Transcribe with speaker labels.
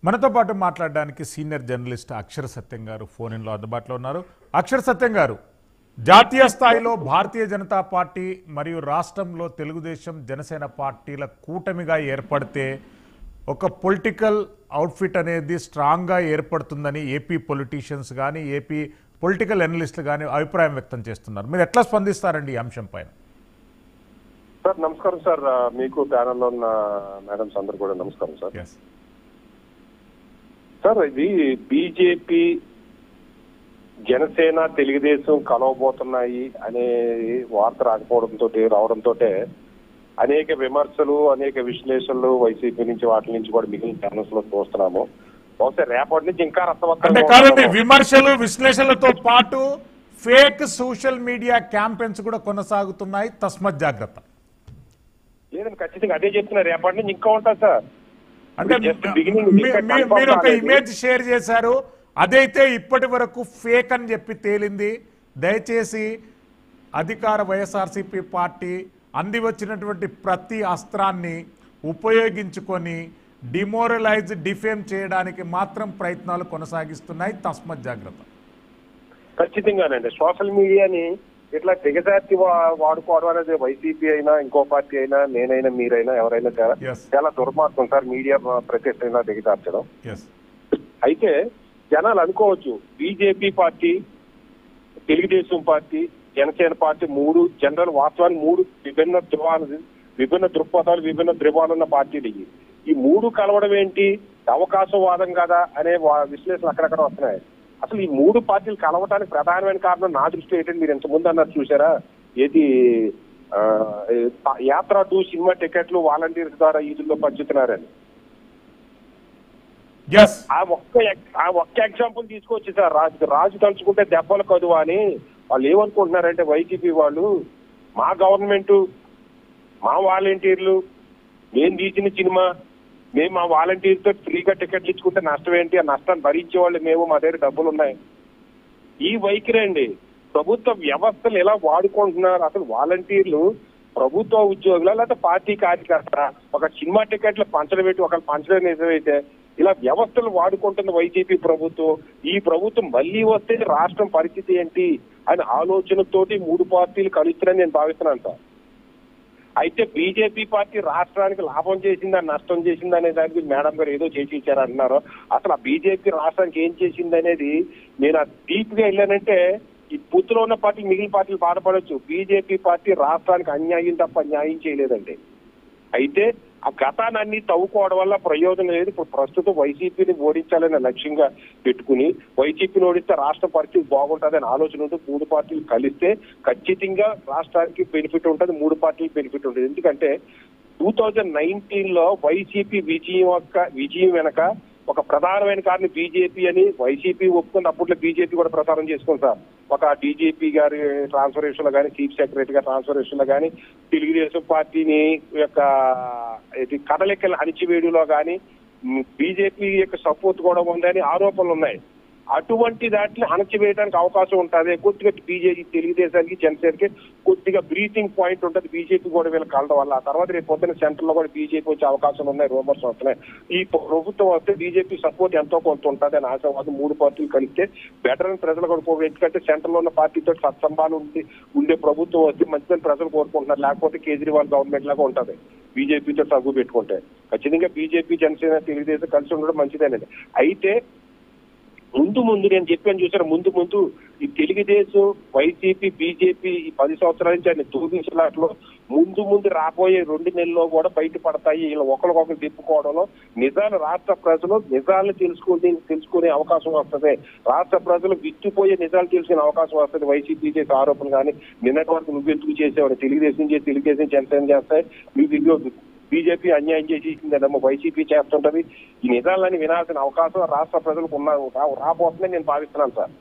Speaker 1: మనతో పాటు మాట్లాడడానికి సీనియర్ జర్నలిస్ట్ అక్షర సత్యం గారు ఫోన్ ఇన్లో అందుబాటులో ఉన్నారు. అక్షర సత్యం గారు, జాతీయ స్థాయిలో భారతీయ జనతా పార్టీ మరియు రాష్ట్రంలో తెలుగుదేశం జనసేన పార్టీల కూటమిగా ఏర్పడితే ఒక పొలిటికల్ అవుట్ఫిట్ అనేది స్ట్రాంగ్గా ఏర్పడుతుందని ఏపీ పొలిటీషియన్స్ కానీ ఏపీ పొలిటికల్ అనలిస్టులు కానీ అభిప్రాయం వ్యక్తం చేస్తున్నారు. మీరు ఎట్లా స్పందిస్తారండి ఈ అంశం పైన?
Speaker 2: సార్ నమస్కారం సార్, మీకు ప్యానల్లో ఉన్న మేడమ్స్ అందరు కూడా నమస్కారం సార్. సార్, ఇది బీజేపీ జనసేన తెలుగుదేశం కలవబోతున్నాయి అనే వార్త రావడంతో అనేక విమర్శలు అనేక విశ్లేషణలు వైసీపీ నుంచి వాటి నుంచి కూడా మిగిలిన ఛానల్స్ లో చూస్తున్నాము. బహుశా రేపటి నుంచి ఇంకా
Speaker 1: రసవత్తరంగా విమర్శలు విశ్లేషణలతో పాటు ఫేక్ సోషల్ మీడియా క్యాంపెయిన్స్ కూడా కొనసాగుతున్నాయి. తస్మత్ జాగ్రత్త.
Speaker 2: లేదండి, ఖచ్చితంగా అదే చెప్తున్నారు. రేపటి నుంచి ఇంకా ఉంటుంది సార్.
Speaker 1: అంటే మీరు ఒక ఇమేజ్ షేర్ చేశారు, అదైతే ఇప్పటి వరకు ఫేక్ అని చెప్పి తేలింది. దయచేసి అధికార వైఎస్ఆర్సీపీ పార్టీ అంది వచ్చినటువంటి ప్రతి అస్త్రాన్ని ఉపయోగించుకొని డిమోరలైజ్ డిఫేమ్ చేయడానికి మాత్రం ప్రయత్నాలు కొనసాగిస్తున్నాయి. తస్మత్ జాగ్రత్త.
Speaker 2: ఖచ్చితంగానండి, సోషల్ మీడియాని ఇట్లా దిగజార్చి వాడుకోవడం అనేది వైసీపీ అయినా ఇంకో పార్టీ అయినా నేనైనా మీరైనా ఎవరైనా చాలా దుర్మార్గం సార్. మీడియా ప్రత్యక్షంగా దిగజార్చడం. అయితే జనాలు అనుకోవచ్చు BJP party, Telugu Desam party, Janasena party మూడు జనరల్ వాస్తవానికి మూడు విభిన్న దృక్పథాలు విభిన్న ధ్రువాలు ఉన్న పార్టీలు. ఈ మూడు కలవడం ఏంటి, అవకాశవాదం కదా అనే విశ్లేషణలు అక్కడక్కడ వస్తున్నాయి. అసలు ఈ మూడు పార్టీలు కలవటానికి ప్రధానమైన కారణం నా దృష్టిలో ఏంటంటే, మీరు ఇంతకుముందు అన్నారు చూసారా, ఏది యాత్ర 2 సినిమా టికెట్లు వాలంటీర్స్ ద్వారా ఈదుల్లో పంచుతున్నారని. ఆ ఒక్క ఎగ్జాంపుల్ తీసుకొచ్చి సార్, రాజు తలుచుకుంటే దెబ్బలు కదువా అని వాళ్ళు ఏమనుకుంటున్నారంటే వైసీపీ వాళ్ళు, మా గవర్నమెంట్ మా వాలంటీర్లు మేము తీసిన సినిమా మేము మా వాలంటీర్తో ఫ్రీగా టికెట్లు ఇచ్చుకుంటే నష్టం ఏంటి, ఆ నష్టాన్ని భరించే వాళ్ళు మేము, మా దగ్గర డబ్బులు ఉన్నాయి. ఈ వైఖరి అండి. ప్రభుత్వ వ్యవస్థలు ఎలా వాడుకుంటున్నారు. అసలు వాలంటీర్లు ప్రభుత్వ ఉద్యోగుల లేకపోతే పార్టీ కార్యకర్త, ఒక సినిమా టికెట్లు పంచడం పెట్టి ఒకళ్ళు పంచడం నిజమైతే ఇలా వ్యవస్థలు వాడుకుంటున్న వైసీపీ ప్రభుత్వం, ఈ ప్రభుత్వం మళ్ళీ వస్తే రాష్ట్రం పరిస్థితి ఏంటి అనే ఆలోచనతోటి మూడు పార్టీలు కలుస్తున్నాయని నేను భావిస్తున్నాను సార్. అయితే బీజేపీ పార్టీ రాష్ట్రానికి లాభం చేసిందా నష్టం చేసిందా అనే దానికి మేడం గారు ఏదో చేసి ఇచ్చారంటున్నారు. అసలు ఆ బీజేపీ రాష్ట్రానికి ఏం చేసింది అనేది నేను డీప్ గా వెళ్ళానంటే ఈ బూత్లో ఉన్న పార్టీ మిగిలిన పార్టీలు బాధపడవచ్చు. బీజేపీ పార్టీ రాష్ట్రానికి అన్యాయం తప్ప న్యాయం చేయలేదండి. అయితే ఆ గతాన్ని తవ్వుకోవడం వల్ల ప్రయోజనం లేదు. ఇప్పుడు ప్రస్తుతం వైసీపీని ఓడించాలనే లక్ష్యంగా పెట్టుకుని వైసీపీని ఓడిస్తే రాష్ట్ర పరిస్థితి బాగుంటుందని ఆలోచన ఉంటూ మూడు పార్టీలు కలిస్తే ఖచ్చితంగా రాష్ట్రానికి బెనిఫిట్ ఉంటుంది, మూడు పార్టీలకు బెనిఫిట్ ఉంటుంది. ఎందుకంటే 2019లో వైసీపీ విజయం వెనక ఒక ప్రధానమైన కారణం బీజేపీ అని వైసీపీ ఒప్పుకుని అప్పట్లో బీజేపీ కూడా ప్రచారం చేసుకుంది సార్. ఒక డీజీపీ గారి ట్రాన్స్ఫర్మేషన్ లో కానీ చీఫ్ సెక్రటరీ గారి ట్రాన్స్ఫర్మేషన్ లో కానీ తెలుగుదేశం పార్టీని యొక్క కదలికల అణిచివేడులో కానీ బీజేపీ యొక్క సపోర్ట్ కూడా ఉందని ఆరోపణలు ఉన్నాయి. అటువంటి దాంట్లో అణచివేయడానికి అవకాశం ఉంటుంది. కొద్దిగా బీజేపీ తెలుగుదేశానికి జనసేనకి కొద్దిగా బ్రీతింగ్ పాయింట్ ఉంటుంది. బీజేపీ కూడా వీళ్ళు కలడం వల్ల ఆ తర్వాత రేపు పొద్దున సెంటర్ లో కూడా బీజేపీ వచ్చే అవకాశం ఉన్నాయి, రూమర్స్ వస్తున్నాయి. ఈ ప్రభుత్వం వస్తే బీజేపీ సపోర్ట్ ఎంతో కొంత ఉంటుంది అని ఆశావాదం. మూడు పార్టీలు కలిస్తే బెటర్ అని ప్రజలు కూడా, ఎందుకంటే సెంటర్ లో ఉన్న పార్టీతో సత్సంబాలు ఉండే ప్రభుత్వం వస్తే మంచిదని ప్రజలు కోరుకుంటున్నారు. లేకపోతే కేజ్రీవాల్ గవర్నమెంట్ లాగా ఉంటుంది బీజేపీతో తగ్గు పెట్టుకుంటే. ఖచ్చితంగా బీజేపీ జనసేన తెలుగుదేశం కలిసి ఉండడం మంచిదేనండి. అయితే ముందు నేను చెప్పాను చూసారు, ముందు ఈ తెలుగుదేశం వైసీపీ బీజేపీ ఈ 10 సంవత్సరాల నుంచి ఆయన తూర్పించలాట్లో ముందు రాబోయే 2 నెలల్లో కూడా బయటపడతాయి. ఇలా ఒకరికొకరు తిప్పుకోవడంలో నిజాలు రాష్ట్ర ప్రజలు నిజాలను తెలుసుకునే అవకాశం వస్తుంది. రాష్ట్ర ప్రజలు విచ్చిపోయే నిజాలు తెలుసుకునే అవకాశం వస్తుంది. వైసీపీ చేసే ఆరోపణలు కానీ నిన్నటి వరకు నువ్వెందుకు చేసేవాడు, తెలుగుదేశం జనసేన చేస్తాయి, మీకు బీజేపీ అన్యాయం చేసేసిందమ్మా వైసీపీ చేస్తుంటది. ఈ నిజాలని వినాల్సిన అవకాశం రాష్ట్ర ప్రజలకు రాబోతుందని నేను భావిస్తున్నాను సార్.